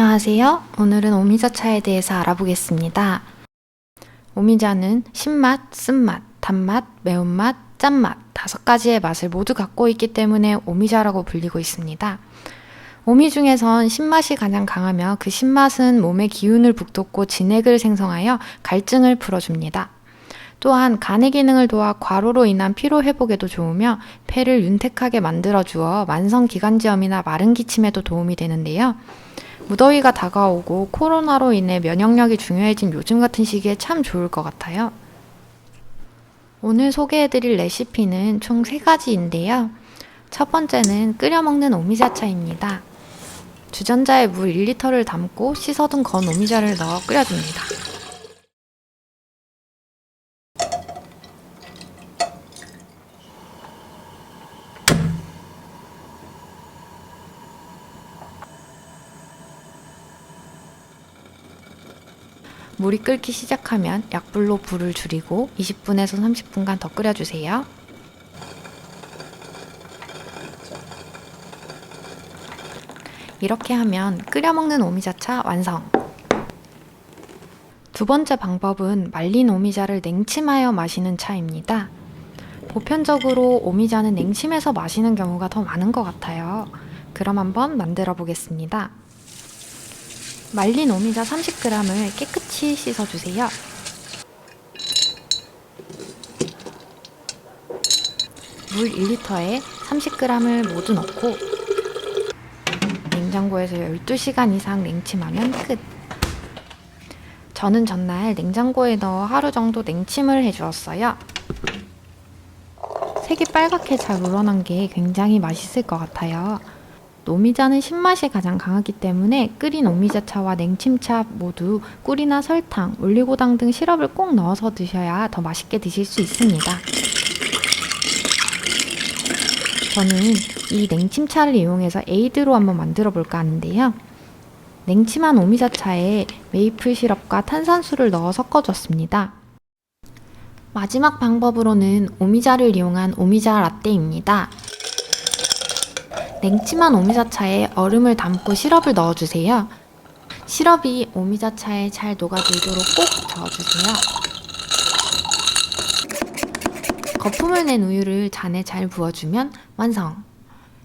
안녕하세요. 오늘은 오미자차에 대해서 알아보겠습니다. 오미자는 신맛, 쓴맛, 단맛, 매운맛, 짠맛 5가지의 맛을 모두 갖고 있기 때문에 오미자라고 불리고 있습니다. 오미 중에선 신맛이 가장 강하며 그 신맛은 몸의 기운을 북돋고 진액을 생성하여 갈증을 풀어줍니다. 또한 간의 기능을 도와 과로로 인한 피로 회복에도 좋으며 폐를 윤택하게 만들어주어 만성기관지염이나 마른 기침에도 도움이 되는데요. 무더위가 다가오고 코로나로 인해 면역력이 중요해진 요즘 같은 시기에 참 좋을 것 같아요. 오늘 소개해드릴 레시피는 총 3가지인데요. 첫 번째는 끓여 먹는 오미자차입니다. 주전자에 물 1리터를 담고 씻어둔 건 오미자를 넣어 끓여줍니다. 물이 끓기 시작하면 약불로 불을 줄이고 20분에서 30분간 더 끓여주세요. 이렇게 하면 끓여 먹는 오미자차 완성! 두 번째 방법은 말린 오미자를 냉침하여 마시는 차입니다. 보편적으로 오미자는 냉침해서 마시는 경우가 더 많은 것 같아요. 그럼 한번 만들어 보겠습니다. 말린 오미자 30g을 깨끗이 씻어주세요. 물 1리터에 30g을 모두 넣고 냉장고에서 12시간 이상 냉침하면 끝! 저는 전날 냉장고에 넣어 하루 정도 냉침을 해주었어요. 색이 빨갛게 잘 우러난 게 굉장히 맛있을 것 같아요. 오미자는 신맛이 가장 강하기 때문에 끓인 오미자차와 냉침차 모두 꿀이나 설탕, 올리고당 등 시럽을 꼭 넣어서 드셔야 더 맛있게 드실 수 있습니다. 저는 이 냉침차를 이용해서 에이드로 한번 만들어 볼까 하는데요. 냉침한 오미자차에 메이플 시럽과 탄산수를 넣어 섞어줬습니다. 마지막 방법으로는 오미자를 이용한 오미자 라떼입니다. 냉침한 오미자차에 얼음을 담고 시럽을 넣어주세요. 시럽이 오미자차에 잘 녹아들도록 꼭 저어주세요. 거품을 낸 우유를 잔에 잘 부어주면 완성!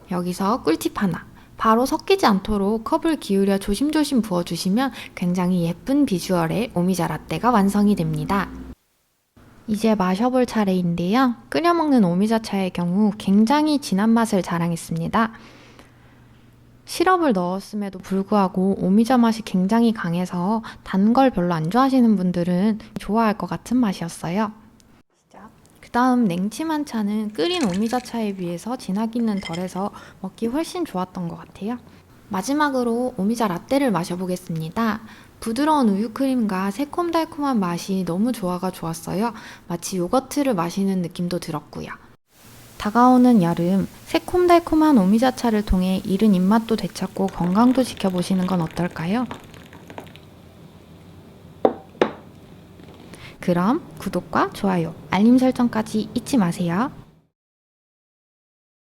여기서 꿀팁 하나! 바로 섞이지 않도록 컵을 기울여 조심조심 부어주시면 굉장히 예쁜 비주얼의 오미자 라떼가 완성이 됩니다. 이제 마셔볼 차례인데요. 끓여 먹는 오미자차의 경우 굉장히 진한 맛을 자랑했습니다. 시럽을 넣었음에도 불구하고 오미자 맛이 굉장히 강해서 단 걸 별로 안 좋아하시는 분들은 좋아할 것 같은 맛이었어요. 그 다음 냉침한 차는 끓인 오미자차에 비해서 진하기는 덜해서 먹기 훨씬 좋았던 것 같아요. 마지막으로 오미자 라떼를 마셔보겠습니다. 부드러운 우유크림과 새콤달콤한 맛이 너무 조화가 좋았어요. 마치 요거트를 마시는 느낌도 들었고요. 다가오는 여름, 새콤달콤한 오미자차를 통해 잃은 입맛도 되찾고 건강도 지켜보시는 건 어떨까요? 그럼 구독과 좋아요, 알림 설정까지 잊지 마세요.